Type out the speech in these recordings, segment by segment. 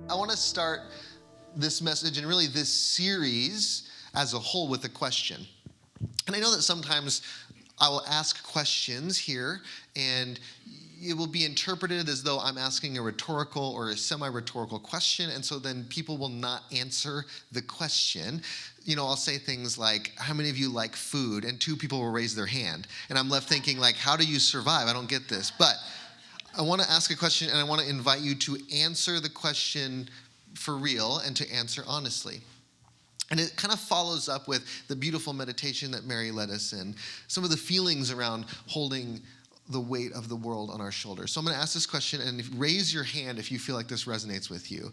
I want to start this message and really this series as a whole with a question. And I know that sometimes I will ask questions here and it will be interpreted as though I'm asking a rhetorical or a semi-rhetorical question, and so then people will not answer the question. I'll say things like, how many of you like food? And 2 people will raise their hand. And I'm left thinking, like, how do you survive? I don't get this. But I want to ask a question, and I want to invite you to answer the question for real and to answer honestly. And it kind of follows up with the beautiful meditation that Mary led us in, some of the feelings around holding the weight of the world on our shoulders. So I'm going to ask this question, and raise your hand if you feel like this resonates with you.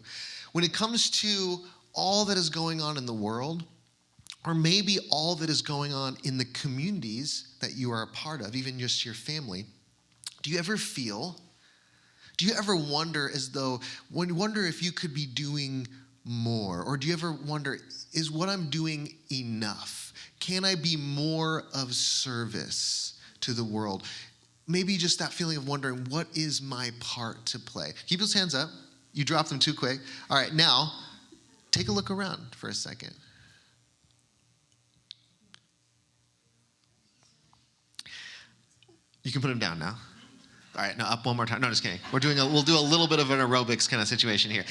When it comes to all that is going on in the world, or maybe all that is going on in the communities that you are a part of, even just your family, do you ever wonder if you could be doing more? Or do you ever wonder, is what I'm doing enough? Can I be more of service to the world? Maybe just that feeling of wondering, what is my part to play? Keep those hands up. You dropped them too quick. All right, now, take a look around for a second. You can put them down now. All right, now up one more time. No, just kidding. We'll do a little bit of an aerobics kind of situation here.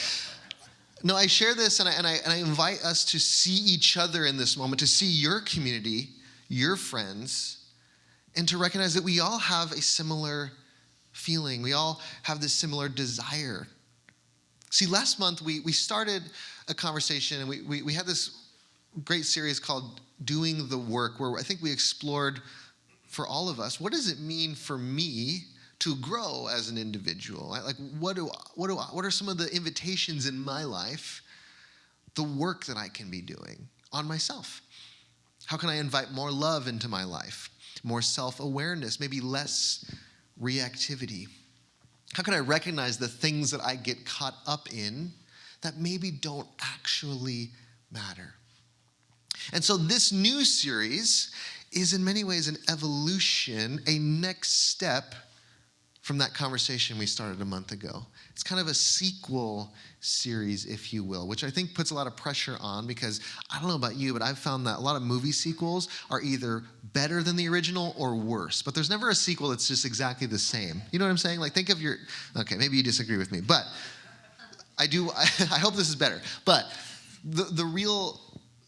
No, I share this and I invite us to see each other in this moment, to see your community, your friends, and to recognize that we all have a similar feeling. We all have this similar desire. See, last month we started a conversation, and we had this great series called Doing the Work, where I think we explored for all of us, what does it mean for me to grow as an individual? Like, what are some of the invitations in my life, the work that I can be doing on myself? How can I invite more love into my life, more self-awareness, maybe less reactivity? How can I recognize the things that I get caught up in that maybe don't actually matter? And so this new series is in many ways an evolution, a next step from that conversation we started a month ago. It's kind of a sequel series, if you will, which I think puts a lot of pressure on, because I don't know about you, but I've found that a lot of movie sequels are either better than the original or worse. But there's never a sequel that's just exactly the same. You know what I'm saying? Like, think of okay, maybe you disagree with me, but I hope this is better. But the real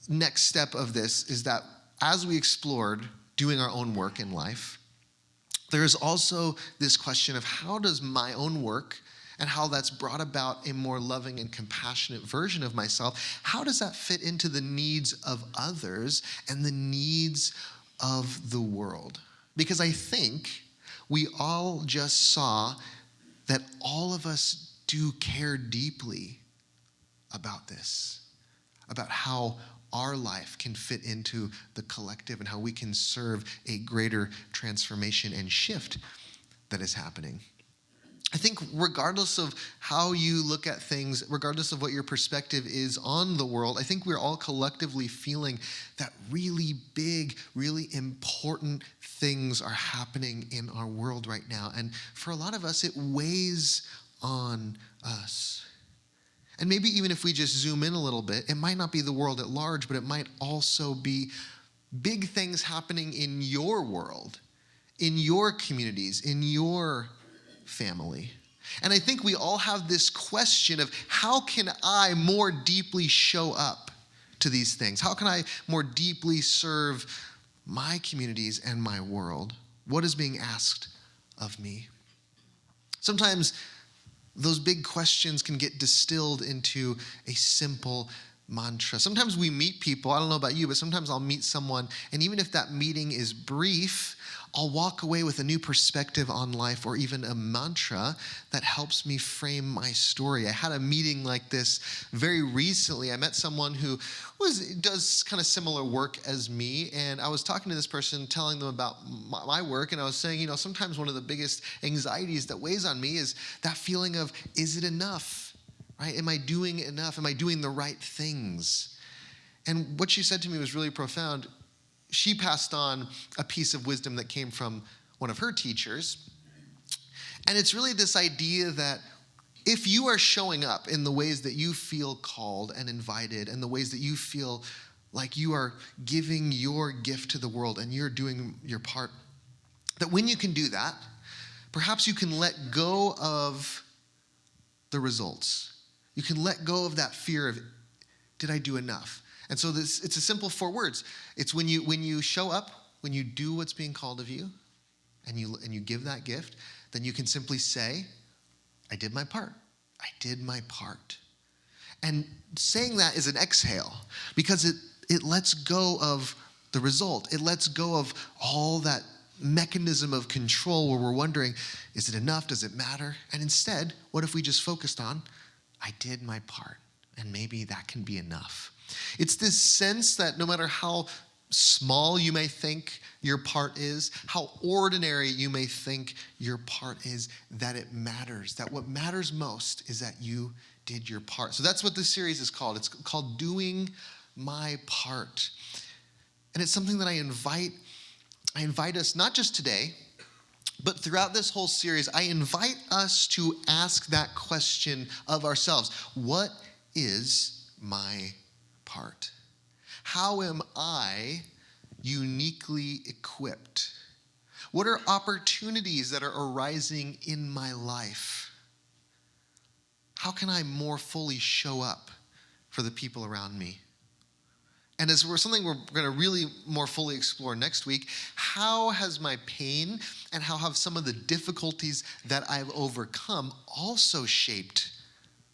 next step of this is that as we explored doing our own work in life, there is also this question of how does my own work and how that's brought about a more loving and compassionate version of myself, how does that fit into the needs of others and the needs of the world? Because I think we all just saw that all of us do care deeply about this, about how our life can fit into the collective and how we can serve a greater transformation and shift that is happening. I think regardless of how you look at things, regardless of what your perspective is on the world, I think we're all collectively feeling that really big, really important things are happening in our world right now. And for a lot of us, it weighs on us. And maybe even if we just zoom in a little bit, it might not be the world at large, but it might also be big things happening in your world, in your communities, in your family. And I think we all have this question of, how can I more deeply show up to these things? How can I more deeply serve my communities and my world? What is being asked of me? Sometimes those big questions can get distilled into a simple mantra. Sometimes we meet people, I don't know about you, but sometimes I'll meet someone, and even if that meeting is brief, I'll walk away with a new perspective on life, or even a mantra that helps me frame my story. I had a meeting like this very recently. I met someone who does kind of similar work as me, and I was talking to this person, telling them about my work, and I was saying, sometimes one of the biggest anxieties that weighs on me is that feeling of, is it enough? Right? Am I doing enough? Am I doing the right things? And what she said to me was really profound. She passed on a piece of wisdom that came from one of her teachers. And it's really this idea that if you are showing up in the ways that you feel called and invited, and the ways that you feel like you are giving your gift to the world and you're doing your part, that when you can do that, perhaps you can let go of the results. You can let go of that fear of, did I do enough? And so it's a simple 4 words. It's when you show up, when you do what's being called of you, and you give that gift, then you can simply say, I did my part. I did my part. And saying that is an exhale, because it lets go of the result. It lets go of all that mechanism of control where we're wondering, is it enough? Does it matter? And instead, what if we just focused on, I did my part, and maybe that can be enough. It's this sense that no matter how small you may think your part is, how ordinary you may think your part is, that it matters. That what matters most is that you did your part. So that's what this series is called. It's called Doing My Part. And it's something that I invite us, not just today, but throughout this whole series, I invite us to ask that question of ourselves. What is my part? How am I uniquely equipped? What are opportunities that are arising in my life? How can I more fully show up for the people around me? And as something we're going to really more fully explore next week, how has my pain and how have some of the difficulties that I've overcome also shaped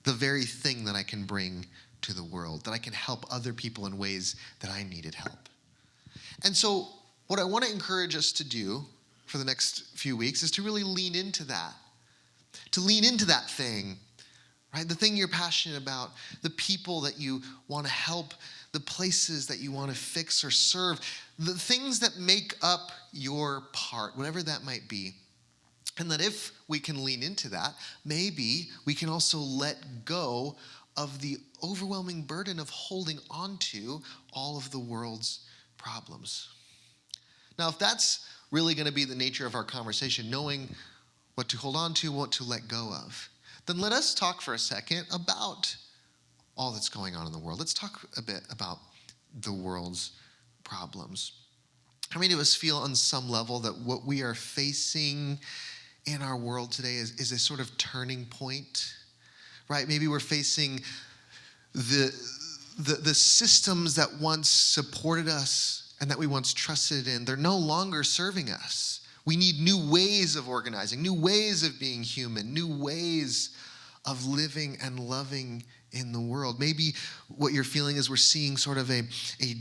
the very thing that I can bring to the world, that I can help other people in ways that I needed help? And so what I want to encourage us to do for the next few weeks is to really lean into that thing, right? The thing you're passionate about, the people that you want to help, the places that you want to fix or serve, the things that make up your part, whatever that might be. And that if we can lean into that, maybe we can also let go of the overwhelming burden of holding on to all of the world's problems. Now, if that's really going to be the nature of our conversation, knowing what to hold on to, what to let go of, then let us talk for a second about all that's going on in the world. Let's talk a bit about the world's problems. How many of us feel on some level that what we are facing in our world today is a sort of turning point, right? Maybe we're facing the systems that once supported us and that we once trusted in. They're no longer serving us. We need new ways of organizing, new ways of being human, new ways of living and loving in the world. Maybe what you're feeling is we're seeing sort of a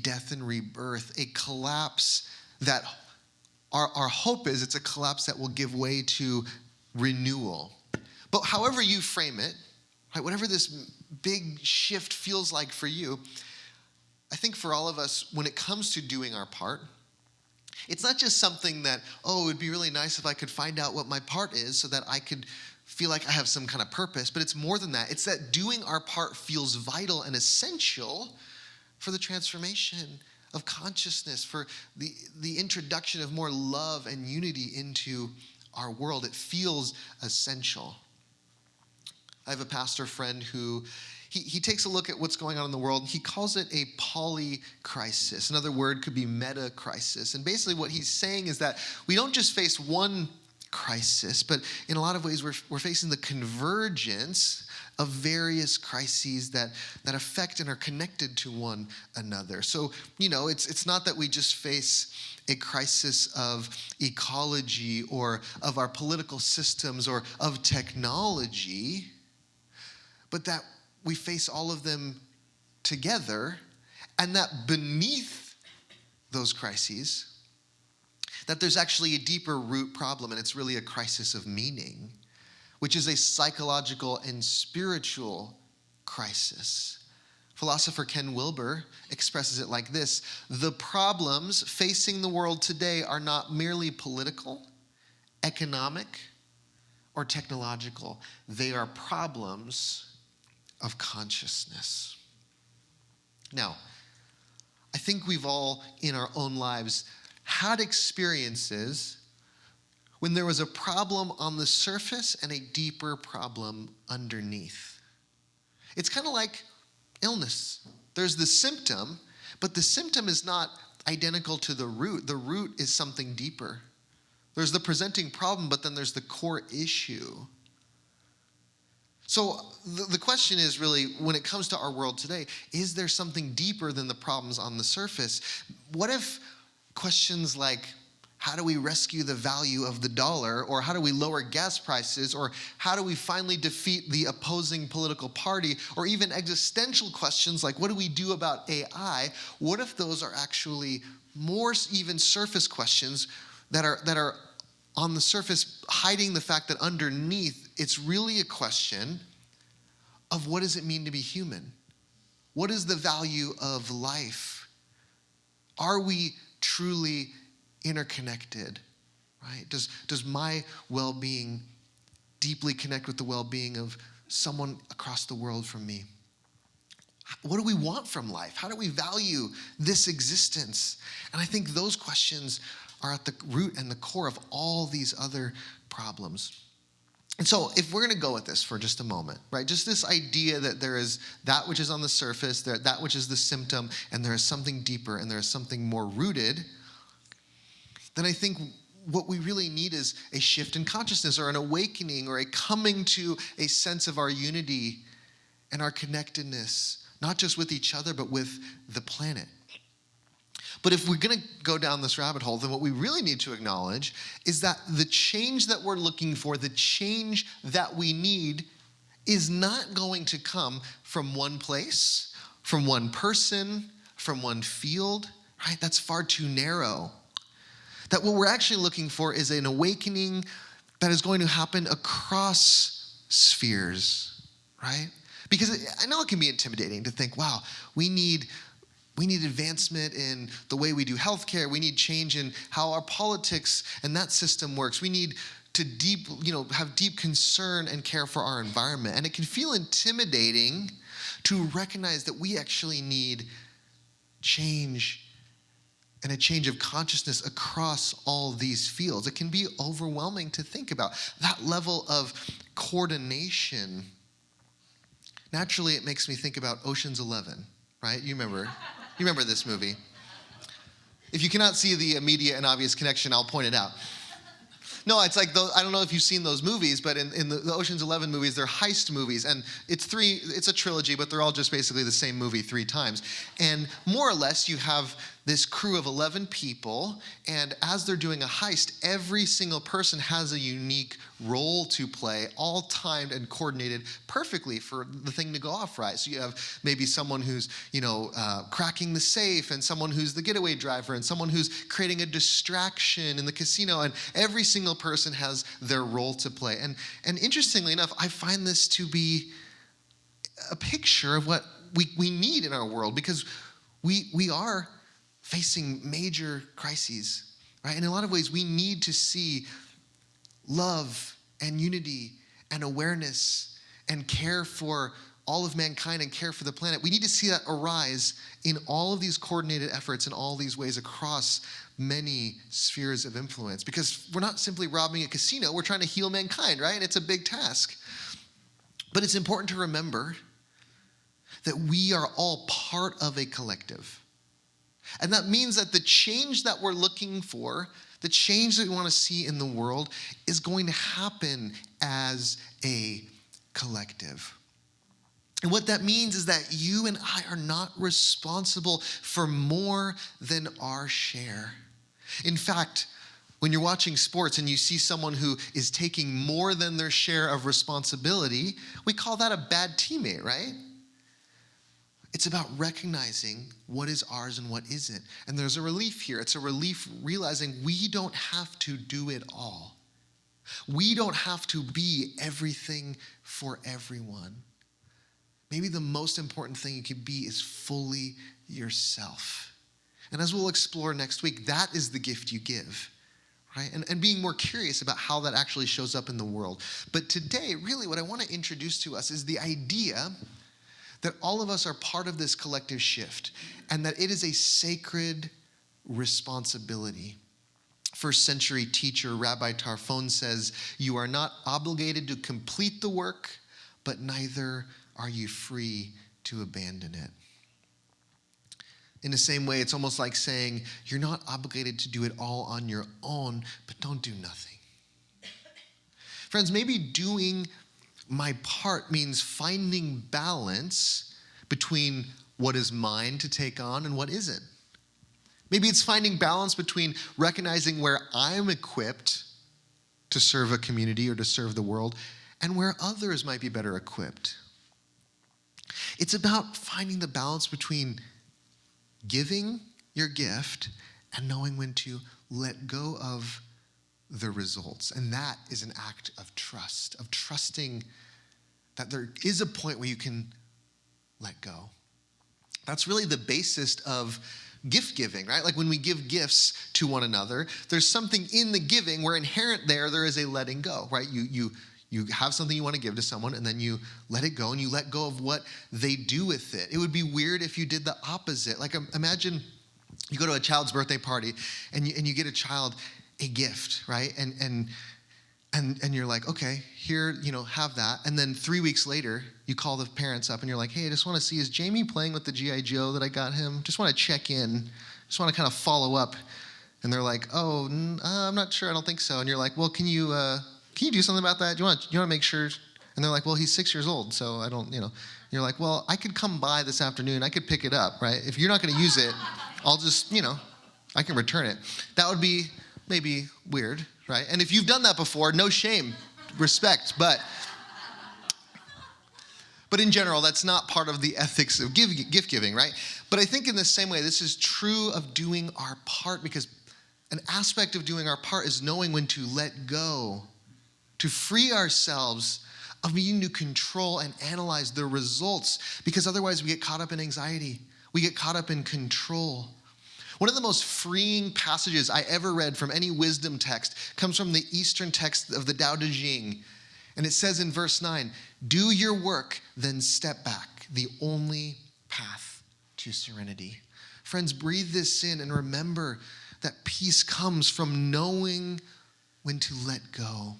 death and rebirth, a collapse that our hope is it's a collapse that will give way to renewal. But however you frame it, right, whatever this big shift feels like for you, I think for all of us, when it comes to doing our part, it's not just something that, it would be really nice if I could find out what my part is so that I could feel like I have some kind of purpose, but it's more than that. It's that doing our part feels vital and essential for the transformation of consciousness, for the introduction of more love and unity into our world. It feels essential. I have a pastor friend who he takes a look at what's going on in the world. He calls it a polycrisis. Another word could be meta-crisis. And basically what he's saying is that we don't just face one crisis, but in a lot of ways we're facing the convergence of various crises that affect and are connected to one another. So, it's not that we just face a crisis of ecology or of our political systems or of technology, but that we face all of them together, and that beneath those crises, that there's actually a deeper root problem, and it's really a crisis of meaning, which is a psychological and spiritual crisis. Philosopher Ken Wilber expresses it like this: the problems facing the world today are not merely political, economic, or technological. They are problems of consciousness. Now, I think we've all in our own lives had experiences when there was a problem on the surface and a deeper problem underneath. It's kind of like illness. There's the symptom, but the symptom is not identical to the root. The root is something deeper. There's the presenting problem, but then there's the core issue. So the question is really, when it comes to our world today, is there something deeper than the problems on the surface? What if questions like, how do we rescue the value of the dollar? Or how do we lower gas prices? Or how do we finally defeat the opposing political party? Or even existential questions like, what do we do about AI? What if those are actually more even surface questions that are on the surface, hiding the fact that underneath it's really a question of what does it mean to be human? What is the value of life? Are we truly interconnected, right? Does my well-being deeply connect with the well-being of someone across the world from me? What do we want from life? How do we value this existence? And I think those questions are at the root and the core of all these other problems. And so if we're going to go with this for just a moment, right, just this idea that there is that which is on the surface, that which is the symptom, and there is something deeper and there is something more rooted, then I think what we really need is a shift in consciousness or an awakening or a coming to a sense of our unity and our connectedness, not just with each other, but with the planet. But if we're going to go down this rabbit hole, then what we really need to acknowledge is that the change that we're looking for, the change that we need, is not going to come from one place, from one person, from one field, right? That's far too narrow. That what we're actually looking for is an awakening that is going to happen across spheres, right? Because I know it can be intimidating to think, wow, we need advancement in the way we do healthcare. We need change in how our politics and that system works. We need to have deep concern and care for our environment. And it can feel intimidating to recognize that we actually need change and a change of consciousness across all these fields. It can be overwhelming to think about that level of coordination. Naturally, it makes me think about Ocean's 11, right? You remember this movie. If you cannot see the immediate and obvious connection, I'll point it out. No, it's like I don't know if you've seen those movies, but in the Ocean's 11 movies, they're heist movies. And it's a trilogy, but they're all just basically the same movie 3 times. And more or less, you have this crew of 11 people, and as they're doing a heist, every single person has a unique role to play, all timed and coordinated perfectly for the thing to go off right. So you have maybe someone who's, cracking the safe, and someone who's the getaway driver, and someone who's creating a distraction in the casino, and every single person has their role to play. And interestingly enough, I find this to be a picture of what we need in our world, because we are facing major crises, right? In a lot of ways, we need to see love and unity and awareness and care for all of mankind and care for the planet. We need to see that arise in all of these coordinated efforts in all these ways across many spheres of influence, because we're not simply robbing a casino, we're trying to heal mankind, right? It's a big task. But it's important to remember that we are all part of a collective. And that means that the change that we're looking for, the change that we want to see in the world, is going to happen as a collective. And what that means is that you and I are not responsible for more than our share. In fact, when you're watching sports and you see someone who is taking more than their share of responsibility, we call that a bad teammate, right? It's about recognizing what is ours and what isn't. And there's a relief here. It's a relief realizing we don't have to do it all. We don't have to be everything for everyone. Maybe the most important thing you can be is fully yourself. And as we'll explore next week, that is the gift you give, right? And being more curious about how that actually shows up in the world. But today, really what I want to introduce to us is the idea that all of us are part of this collective shift, and that it is a sacred responsibility first century teacher, Rabbi Tarfon, says, "You are not obligated to complete the work, but neither are you free to abandon it." In the same way, it's almost like saying, you're not obligated to do it all on your own, but don't do nothing. Friends, maybe doing my part means finding balance between what is mine to take on and what isn't. Maybe it's finding balance between recognizing where I'm equipped to serve a community or to serve the world and where others might be better equipped. It's about finding the balance between giving your gift and knowing when to let go of the results. And that is an act of trust, of trusting that there is a point where you can let go. That's really the basis of gift giving, right? Like when we give gifts to one another, there's something in the giving where inherent there is a letting go, right? You have something you want to give to someone, and then you let it go, and you let go of what they do with it. It would be weird if you did the opposite. Like imagine you go to a child's birthday party, and you get a child a gift, right? And you're like, okay, here, have that. And then 3 weeks later, you call the parents up, and you're like, hey, I just want to see, is Jamie playing with the G.I. Joe that I got him? Just want to check in. Just want to kind of follow up. And they're like, oh, I'm not sure. I don't think so. And you're like, well, can you do something about that? Do you want to make sure? And they're like, well, he's 6 years old, so I don't, You're like, well, I could come by this afternoon. I could pick it up, right? If you're not going to use it, I'll just, I can return it. That would be maybe weird, right? And if you've done that before, no shame, respect. But in general, that's not part of the ethics of gift giving, right? But I think in the same way, this is true of doing our part, because an aspect of doing our part is knowing when to let go, to free ourselves of needing to control and analyze the results, because otherwise we get caught up in anxiety. We get caught up in control. One of the most freeing passages I ever read from any wisdom text comes from the Eastern text of the Tao Te Ching. And it says in verse 9, do your work, then step back, the only path to serenity. Friends, breathe this in and remember that peace comes from knowing when to let go.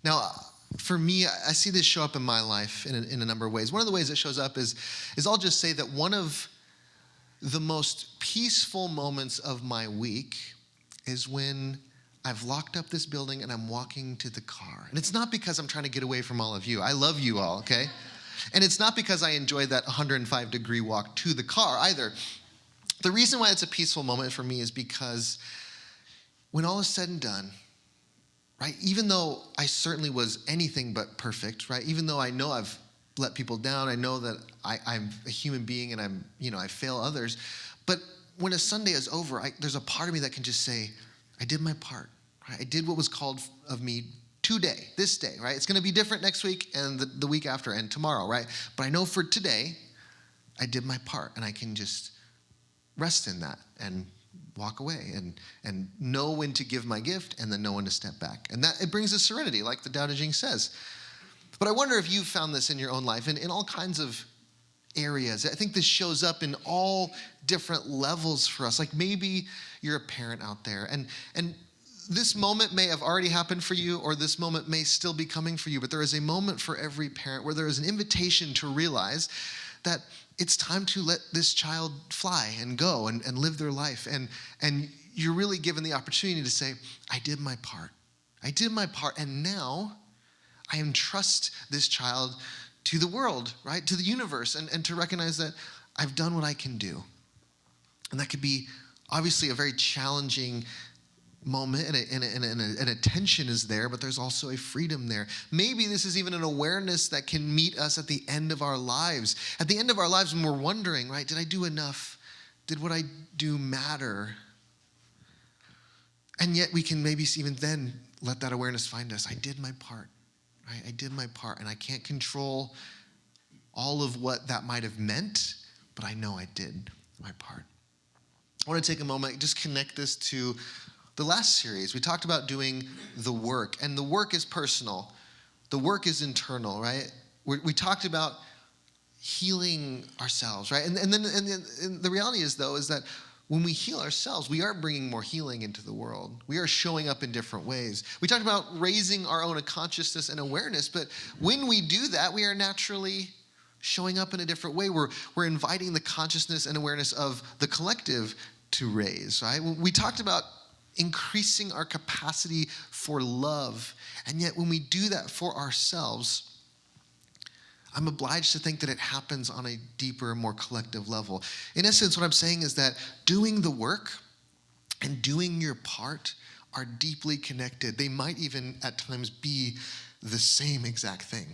Now, for me, I see this show up in my life in a number of ways. One of the ways it shows up is I'll just say that one of the most peaceful moments of my week is when I've locked up this building and I'm walking to the car. And it's not because I'm trying to get away from all of you. I love you all, okay? And it's not because I enjoy that 105-degree walk to the car either. The reason why it's a peaceful moment for me is because when all is said and done, right, even though I certainly was anything but perfect, right, even though I know I've let people down, I know that I'm a human being and I fail others, but when a Sunday is over, there's a part of me that can just say, I did my part, right? I did what was called of me today, this day, right? It's going to be different next week and the week after and tomorrow, right? But I know for today, I did my part, and I can just rest in that and walk away and know when to give my gift and then know when to step back. And that it brings a serenity, like the Tao Te Ching says. But I wonder if you've found this in your own life, in all kinds of areas. I think this shows up in all different levels for us. Like maybe you're a parent out there, and this moment may have already happened for you, or this moment may still be coming for you, but there is a moment for every parent where there is an invitation to realize that it's time to let this child fly and go and live their life. And you're really given the opportunity to say, I did my part. I did my part, and now I entrust this child to the world, right? To the universe, and to recognize that I've done what I can do. And that could be obviously a very challenging moment, and a tension is there, but there's also a freedom there. Maybe this is even an awareness that can meet us at the end of our lives. At the end of our lives when we're wondering, right, did I do enough? Did what I do matter? And yet we can maybe even then let that awareness find us. I did my part, right? I did my part, and I can't control all of what that might have meant, but I know I did my part. I want to take a moment, just connect this to the last series. We talked about doing the work, and the work is personal. The work is internal, right? We talked about healing ourselves, right? And then the reality is, though, is that when we heal ourselves, we are bringing more healing into the world. We are showing up in different ways. We talked about raising our own consciousness and awareness, but when we do that, we are naturally showing up in a different way. We're inviting the consciousness and awareness of the collective to raise, right? We talked about increasing our capacity for love, and yet when we do that for ourselves, I'm obliged to think that it happens on a deeper, more collective level. In essence, what I'm saying is that doing the work and doing your part are deeply connected. They might even at times be the same exact thing.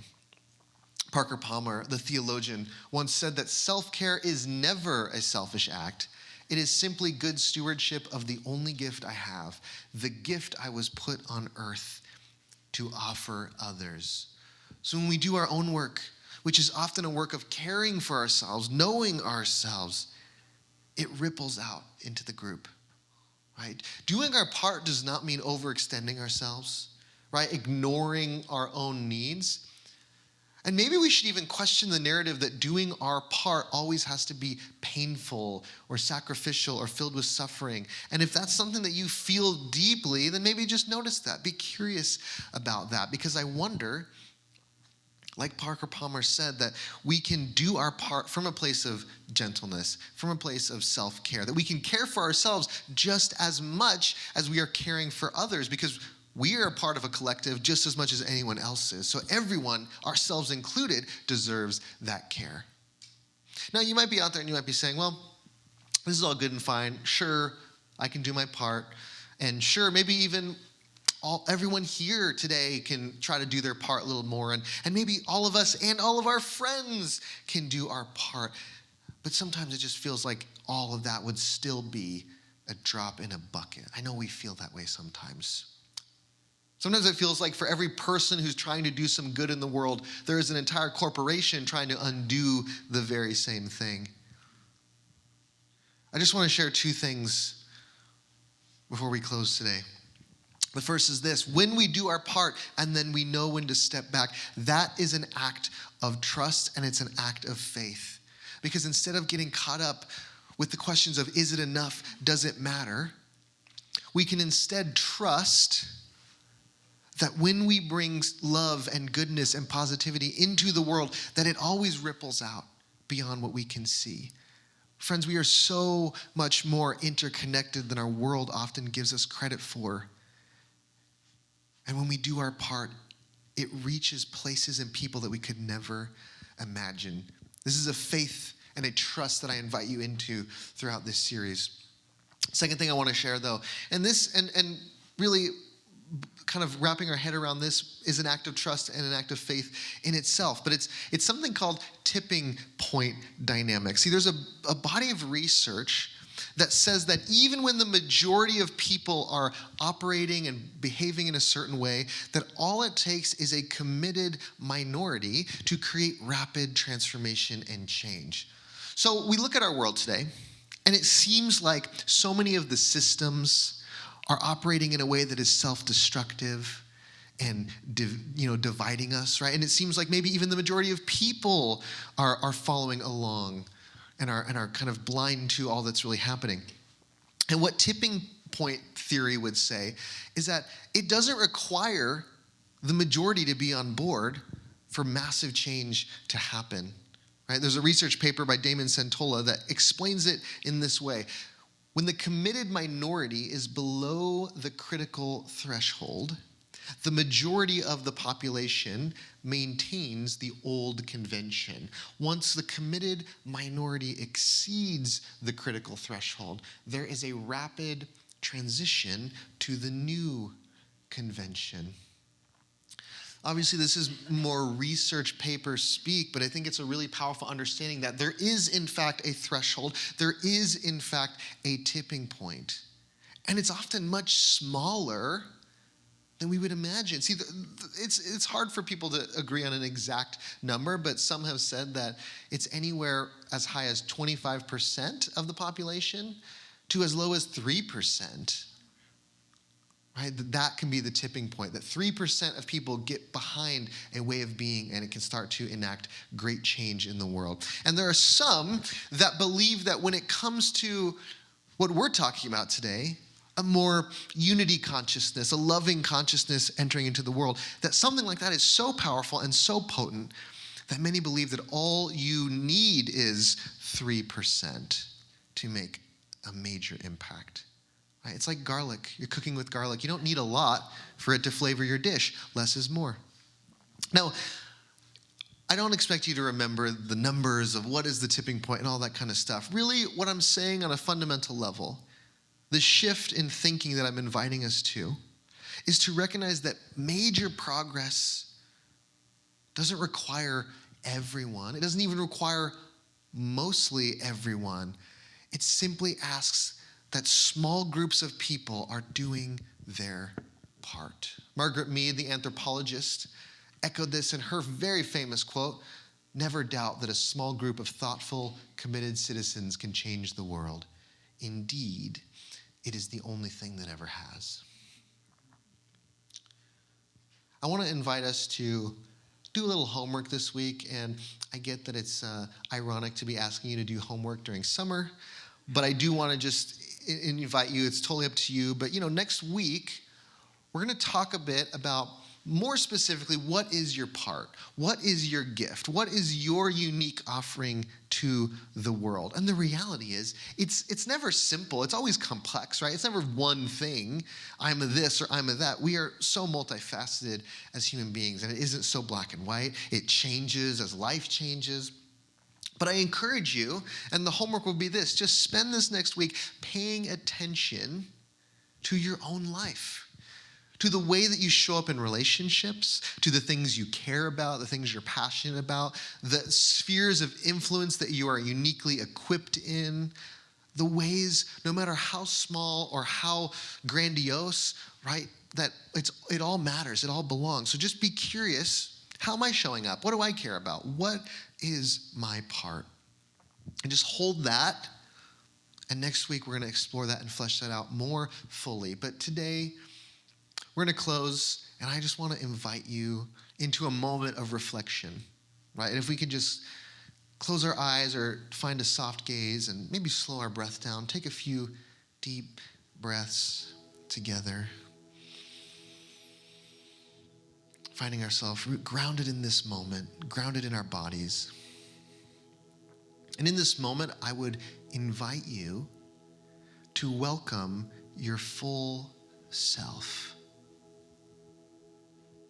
Parker Palmer, the theologian, once said that self-care is never a selfish act. It is simply good stewardship of the only gift I have, the gift I was put on earth to offer others. So when we do our own work, which is often a work of caring for ourselves, knowing ourselves, it ripples out into the group, right? Doing our part does not mean overextending ourselves, right? Ignoring our own needs. And maybe we should even question the narrative that doing our part always has to be painful or sacrificial or filled with suffering. And if that's something that you feel deeply, then maybe just notice that. Be curious about that, because I wonder, like Parker Palmer said, that we can do our part from a place of gentleness, from a place of self-care, that we can care for ourselves just as much as we are caring for others, because we are a part of a collective just as much as anyone else is. So everyone, ourselves included, deserves that care. Now, you might be out there and you might be saying, well, this is all good and fine. Sure, I can do my part. And sure, maybe even everyone here today can try to do their part a little more. And maybe all of us and all of our friends can do our part. But sometimes it just feels like all of that would still be a drop in a bucket. I know we feel that way sometimes. Sometimes it feels like for every person who's trying to do some good in the world, there is an entire corporation trying to undo the very same thing. I just want to share two things before we close today. The first is this: when we do our part and then we know when to step back, that is an act of trust and it's an act of faith. Because instead of getting caught up with the questions of is it enough, does it matter, we can instead trust that when we bring love and goodness and positivity into the world, that it always ripples out beyond what we can see. Friends, we are so much more interconnected than our world often gives us credit for. And when we do our part, it reaches places and people that we could never imagine. This is a faith and a trust that I invite you into throughout this series. Second thing I want to share, though, and this, and really kind of wrapping our head around this, is an act of trust and an act of faith in itself. But it's something called tipping point dynamics. See, there's a body of research that says that even when the majority of people are operating and behaving in a certain way, that all it takes is a committed minority to create rapid transformation and change. So we look at our world today, and it seems like so many of the systems are operating in a way that is self-destructive and dividing us, right? And it seems like maybe even the majority of people are following along and are kind of blind to all that's really happening. And what tipping point theory would say is that it doesn't require the majority to be on board for massive change to happen, right? There's a research paper by Damon Santola that explains it in this way. When the committed minority is below the critical threshold, the majority of the population maintains the old convention. Once the committed minority exceeds the critical threshold, there is a rapid transition to the new convention. Obviously, this is more research paper speak, but I think it's a really powerful understanding that there is, in fact, a threshold. There is, in fact, a tipping point. And it's often much smaller than we would imagine. See, it's hard for people to agree on an exact number, but some have said that it's anywhere as high as 25% of the population to as low as 3%. Right? That can be the tipping point, that 3% of people get behind a way of being and it can start to enact great change in the world. And there are some that believe that when it comes to What we're talking about today, a more unity consciousness, a loving consciousness entering into the world, that something like that is so powerful and so potent that many believe that all you need is 3% to make a major impact. Right? It's like garlic. You're cooking with garlic. You don't need a lot for it to flavor your dish. Less is more. Now, I don't expect you to remember the numbers of what is the tipping point and all that kind of stuff. Really, what I'm saying on a fundamental level, the shift in thinking that I'm inviting us to, is to recognize that major progress doesn't require everyone. It doesn't even require mostly everyone. It simply asks that small groups of people are doing their part. Margaret Mead, the anthropologist, echoed this in her very famous quote, "Never doubt that a small group of thoughtful, committed citizens can change the world. Indeed, it is the only thing that ever has." I want to invite us to do a little homework this week, and I get that it's ironic to be asking you to do homework during summer, but I do want to just invite you. It's totally up to you, but next week, we're going to talk a bit about, more specifically, what is your part? What is your gift? What is your unique offering to the world? And the reality is, it's never simple. It's always complex, right? It's never one thing. I'm a this or I'm a that. We are so multifaceted as human beings, and it isn't so black and white. It changes as life changes. But I encourage you, and the homework will be this: just spend this next week paying attention to your own life, to the way that you show up in relationships, to the things you care about, the things you're passionate about, the spheres of influence that you are uniquely equipped in, the ways, no matter how small or how grandiose, right, that it all matters, it all belongs. So just be curious, how am I showing up? What do I care about? What is my part? And just hold that, and next week we're going to explore that and flesh that out more fully. But today, we're going to close, and I just want to invite you into a moment of reflection, right? And if we could just close our eyes or find a soft gaze and maybe slow our breath down, take a few deep breaths together, finding ourselves grounded in this moment, grounded in our bodies. And in this moment, I would invite you to welcome your full self.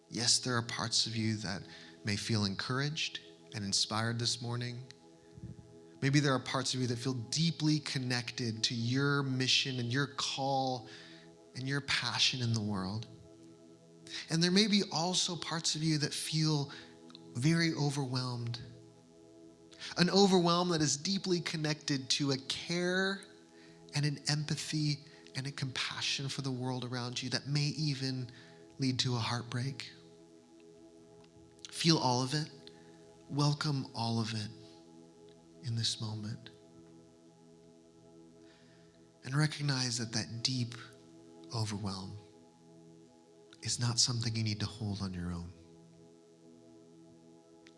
Yes, there are parts of you that may feel encouraged and inspired this morning. Maybe there are parts of you that feel deeply connected to your mission and your call and your passion in the world. And there may be also parts of you that feel very overwhelmed. An overwhelm that is deeply connected to a care and an empathy and a compassion for the world around you that may even lead to a heartbreak. Feel all of it. Welcome all of it in this moment. And recognize that that deep overwhelm is not something you need to hold on your own.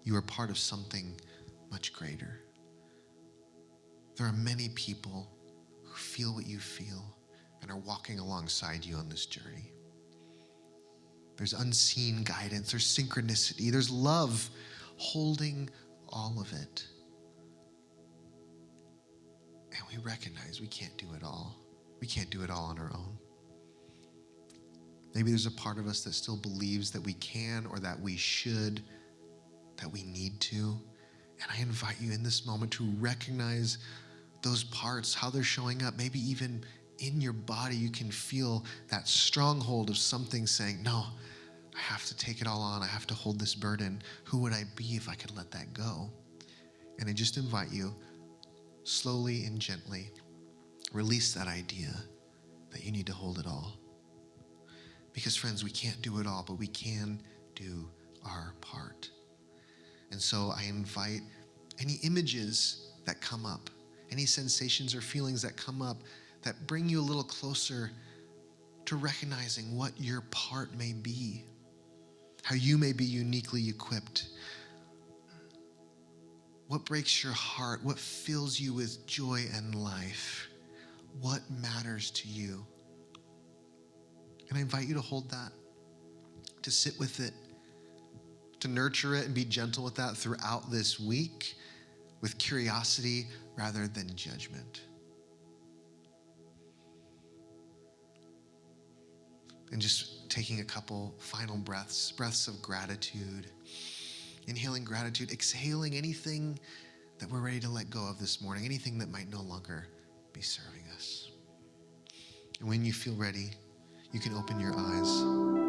You are part of something much greater. There are many people who feel what you feel and are walking alongside you on this journey. There's unseen guidance, there's synchronicity, there's love holding all of it. And we recognize we can't do it all. We can't do it all on our own. Maybe there's a part of us that still believes that we can or that we should, that we need to. And I invite you in this moment to recognize those parts, how they're showing up. Maybe even in your body you can feel that stronghold of something saying, no, I have to take it all on. I have to hold this burden. Who would I be if I could let that go? And I just invite you, slowly and gently, release that idea that you need to hold it all. Because friends, we can't do it all, but we can do our part. And so I invite any images that come up, any sensations or feelings that come up that bring you a little closer to recognizing what your part may be, how you may be uniquely equipped, what breaks your heart, what fills you with joy and life, what matters to you. And I invite you to hold that, to sit with it, to nurture it and be gentle with that throughout this week with curiosity rather than judgment. And just taking a couple final breaths of gratitude. Inhaling gratitude, exhaling anything that we're ready to let go of this morning, anything that might no longer be serving us. And when you feel ready, you can open your eyes.